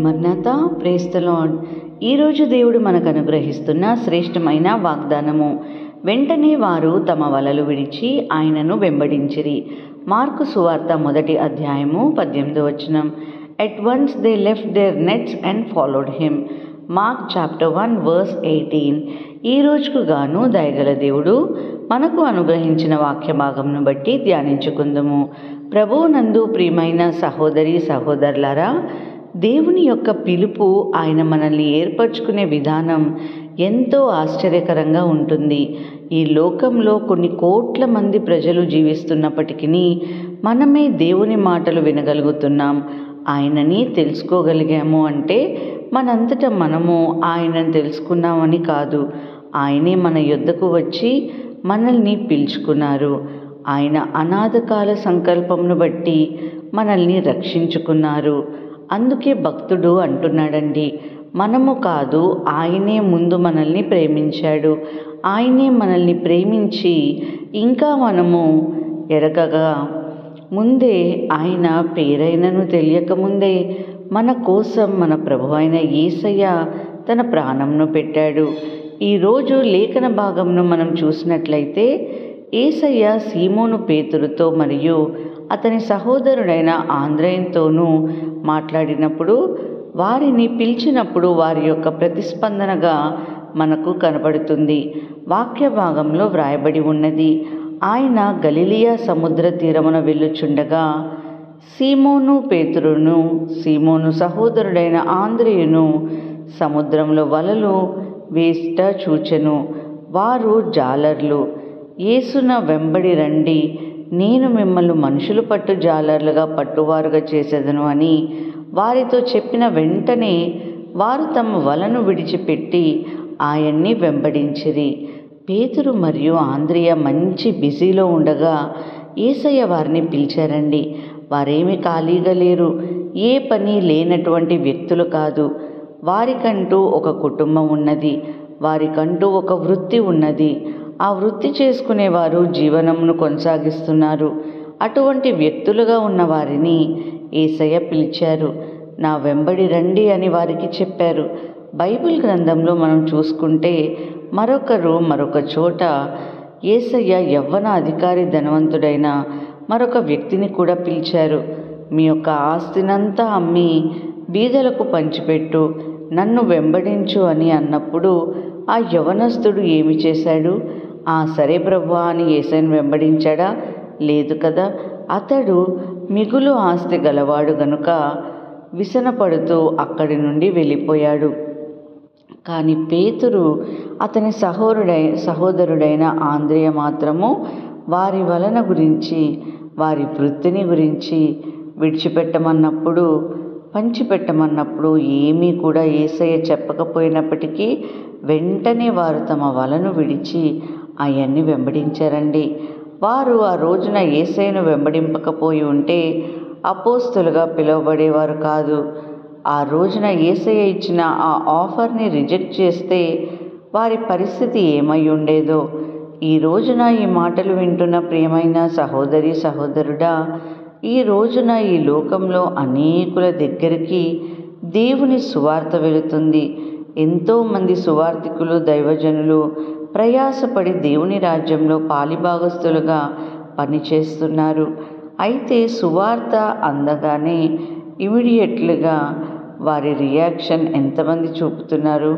మర్నాథ praise the lord. ఈరోజు దేవుడు మనకు అనుగ్రహిస్తున్న శ్రేష్టమైన వాగ్దానము. వెంటనే వారు తమ వలలు విడిచి ఆయనను వెంబడించిరి. మార్కు సువార్త 1వ అధ్యాయము 18వ వచనం. At once they left there nets and followed him. Mark chapter 1 verse 18. ఈ రోజుకు గాను దయగల దేవుడు మనకు అనుగ్రహించిన వాక్య భాగంను బట్టి ధ్యానించుకుందాము. ప్రభువునందు ప్రియమైన సహోదరి సహోదరులారా, దేవుని యొక్క పిలుపు, ఆయన మనల్ని ఏర్పరచుకునే విధానం ఎంతో ఆశ్చర్యకరంగా ఉంటుంది. ఈ లోకంలో కొన్ని కోట్ల మంది ప్రజలు జీవిస్తున్నప్పటికీ మనమే దేవుని మాటలు వినగలుగుతున్నాం, ఆయనని తెలుసుకోగలిగాము అంటే మనంతట మనము ఆయనను తెలుసుకున్నామని కాదు. ఆయనే మన యొద్దకు వచ్చి మనల్ని పిలుచుకున్నారు. ఆయన అనాథకాల సంకల్పమును బట్టి మనల్ని రక్షించుకున్నారు. అందుకే భక్తుడు అంటున్నాడండి, మనము కాదు, ఆయనే ముందు మనల్ని ప్రేమించాడు. ఆయనే మనల్ని ప్రేమించి ఇంకా మనము ఎరగగా ముందే, ఆయన పేరైనను తెలియకముందే మన కోసం మన ప్రభు అయిన యేసయ్య తన ప్రాణంను పెట్టాడు. ఈరోజు లేఖన భాగంను మనం చూసినట్లయితే, యేసయ్య సీమోను పేతురుతో మరియు అతని సహోదరుడైన ఆంద్రేయుతోనూ మాట్లాడినప్పుడు, వారిని పిలిచినప్పుడు వారి యొక్క ప్రతిస్పందనగా మనకు కనబడుతుంది. వాక్య భాగంలో వ్రాయబడి ఉన్నది, ఆయన గలిలియా సముద్ర తీరమున వెళ్ళుచుండగా సీమోను పేతురును సీమోను సహోదరుడైన ఆంద్రేయును సముద్రంలో వలలు వేయుట చూచెను. వారు జాలర్లు. యేసున వెంబడి రండి, నేను మిమ్మల్ని మనుషులు పట్టు జాలర్లుగా పట్టువారుగా చేసేదను అని వారితో చెప్పిన వెంటనే వారు తమ వలను విడిచిపెట్టి ఆయన్ని వెంబడించిరి. పేతురు మరియు ఆంద్రేయ మంచి బిజీలో ఉండగా యేసయ్య వారిని పిలిచారండి. వారేమి ఖాళీగా లేరు, ఏ పని లేనటువంటి వ్యక్తులు కాదు. వారికంటూ ఒక కుటుంబం ఉన్నది, వారికంటూ ఒక వృత్తి ఉన్నది. ఆ వృత్తి చేసుకునేవారు జీవనమును కొనసాగిస్తున్నారు. అటువంటి వ్యక్తులుగా ఉన్న వారిని యేసయ్య పిలిచారు. నా వెంబడి రండి అని వారికి చెప్పారు. బైబిల్ గ్రంథంలో మనం చూసుకుంటే మరొక చోట యేసయ్య యవ్వన అధికారి ధనవంతుడైన మరొక వ్యక్తిని కూడా పిలిచారు. మీ యొక్క ఆస్తినంతా అమ్మి బీదలకు పంచిపెట్టు, నన్ను వెంబడించు అని అన్నప్పుడు ఆ యవనస్తుడు ఏమి చేశాడు? సరే ప్రభువా అని యేసయ్యను వెంబడించాడా? లేదు కదా. అతడు మిగులు ఆస్తి గలవాడు గనుక విసనపడుతూ అక్కడి నుండి వెళ్ళిపోయాడు. కానీ పేతురు అతని సహోదరుడైన ఆంద్రేయ మాత్రము వారి వలన గురించి, వారి వృత్తిని గురించి విడిచిపెట్టమన్నప్పుడు, పంచిపెట్టమన్నప్పుడు ఏమీ కూడా యేసయ్య చెప్పకపోయినప్పటికీ వెంటనే వారు తమ వలను విడిచి ఆయన్ని వెంబడించారండి. వారు ఆ రోజున యేసయ్యను వెంబడింపకపోయి ఉంటే అపోస్తలుగా పిలువబడేవారు కాదు. ఆ రోజున యేసయ్య ఇచ్చిన ఆ ఆఫర్ని రిజెక్ట్ చేస్తే వారి పరిస్థితి ఏమై ఉండేదో. ఈ రోజున ఈ మాటలు వింటున్న ప్రియమైన సహోదరి సహోదరుడా, ఈ రోజున ఈ లోకంలో అనేకుల దగ్గరికి దేవుని సువార్త వెళుతుంది. ఎంతోమంది సువార్థికులు, దైవజనులు ప్రయాసపడి దేవుని రాజ్యంలో పాలిభాగస్తులుగా పనిచేస్తున్నారు. అయితే సువార్త అందగానే ఇమీడియట్లుగా వారి రియాక్షన్ ఎంతమంది చూపుతున్నారు?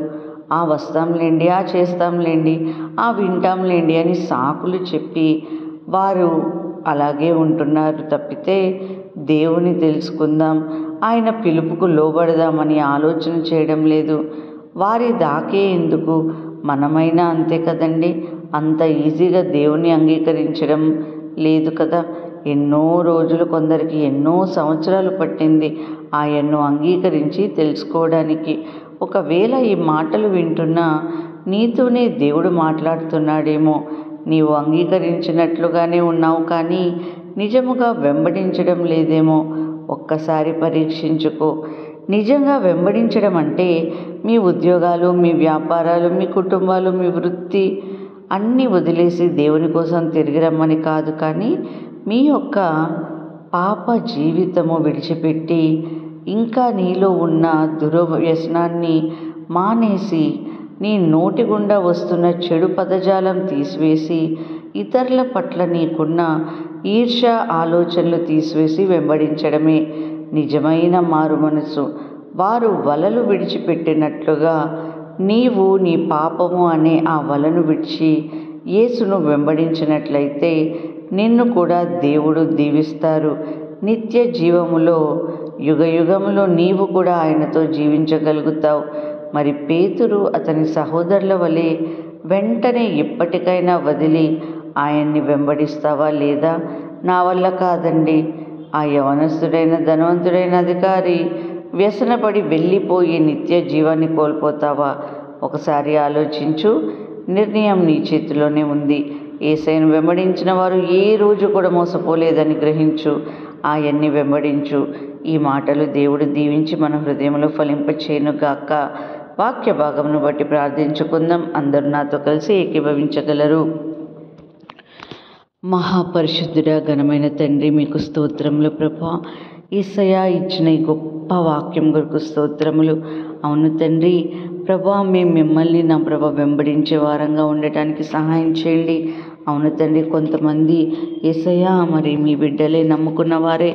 వస్తాంలేండి, చేస్తాంలేండి, వింటాంలేండి అని సాకులు చెప్పి వారు అలాగే ఉంటున్నారు తప్పితే దేవుని తెలుసుకుందాం, ఆయన పిలుపుకు లోబడదామని ఆలోచన చేయడం లేదు. వారి దాకే ఎందుకు, మనమైనా అంతే కదండి. అంత ఈజీగా దేవుని అంగీకరించడం లేదు కదా. ఎన్నో రోజులు, కొందరికి ఎన్నో సంవత్సరాలు పట్టింది ఆయన్ను అంగీకరించి తెలుసుకోవడానికి. ఒకవేళ ఈ మాటలు వింటున్నా నీతోనే దేవుడు మాట్లాడుతున్నాడేమో. నీవు అంగీకరించినట్లుగానే ఉన్నావు, కానీ నిజముగా వెంబడించడం లేదేమో. ఒక్కసారి పరీక్షించుకో. నిజంగా వెంబడించడం అంటే మీ ఉద్యోగాలు, మీ వ్యాపారాలు, మీ కుటుంబాలు, మీ వృత్తి అన్నీ వదిలేసి దేవుని కోసం తిరిగి రమ్మని కాదు, కానీ మీ యొక్క పాప జీవితము విడిచిపెట్టి ఇంకా నీలో ఉన్న దుర్వ్యసనాన్ని మానేసి నీ నోటి గుండా వస్తున్న చెడు పదజాలం తీసివేసి ఇతరుల పట్ల నీకున్న ఈర్ష్య ఆలోచనలు తీసివేసి వెంబడించడమే నిజమైన మారు మనసు. వారు వలలు విడిచిపెట్టినట్లుగా నీవు నీ పాపము అనే ఆ వలను విడిచి యేసును వెంబడించినట్లయితే నిన్ను కూడా దేవుడు దీవిస్తారు. నిత్య జీవములో యుగయుగములో నీవు కూడా ఆయనతో జీవించగలుగుతావు. మరి పేతురు అతని సహోదరుల వలె వెంటనే ఇప్పటికైనా వదిలి ఆయన్ని వెంబడిస్తావా? లేదా నా వల్ల కాదండి, ఆ యవనస్తుడైన ధనవంతుడైన అధికారి వ్యసనపడి వెళ్ళిపోయి నిత్య జీవాన్ని కోల్పోతావా? ఒకసారి ఆలోచించు. నిర్ణయం నీ చేతిలోనే ఉంది. యేసయ్యను వెంబడించిన వారు ఏ రోజు కూడా మోసపోలేదని గ్రహించు. ఆయన్ని వెంబడించు. ఈ మాటలు దేవుడు దీవించి మన హృదయంలో ఫలింపచేయునుగాక. వాక్య భాగమును బట్టి ప్రార్థించుకుందాం. అందరూ నాతో కలిసి ఏకీభవించగలరు. మహాపరిశుద్ధుడా, ఘనమైన తండ్రి, మీకు స్తోత్రములు ప్రభా. యేసయ్య ఇచ్చిన ఈ గొప్ప వాక్యం కొరకు స్తోత్రములు. అవును తండ్రి ప్రభా, మేము మిమ్మల్ని నా ప్రభా వెంబడించే వారంగా ఉండటానికి సహాయం చేయండి. అవును తండ్రి, కొంతమంది యేసయ్య మరి మీ బిడ్డలే నమ్ముకున్న వారే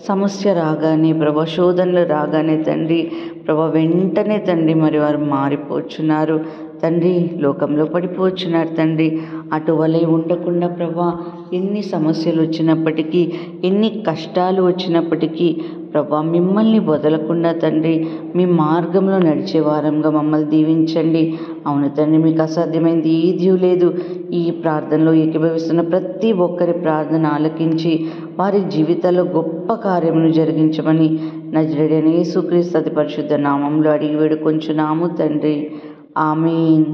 సమస్య రాగానే ప్రభా, శోధనలు రాగానే తండ్రి ప్రభా వెంటనే తండ్రి మరి వారు మారిపోచున్నారు తండ్రి, లోకంలో పడిపోచున్నారు తండ్రి. అటువలే ఉండకుండా ప్రభా, ఎన్ని సమస్యలు వచ్చినప్పటికీ, ఎన్ని కష్టాలు వచ్చినప్పటికీ ప్రభా మిమ్మల్ని వదలకుండా తండ్రి మీ మార్గంలో నడిచే వారంగా మమ్మల్ని దీవించండి. అవును తండ్రి, మీకు అసాధ్యమైంది ఏదీ లేదు. ఈ ప్రార్థనలో ఏకీభవిస్తున్న ప్రతి ఒక్కరి ప్రార్థన ఆలకించి వారి జీవితాల్లో గొప్ప కార్యమును జరిగించమని నజరేయుడైన యేసుక్రీస్తు అతి పరిశుద్ధ నామంలో అడిగి వేడుకొంచున్నాము తండ్రి. ఆమేన్.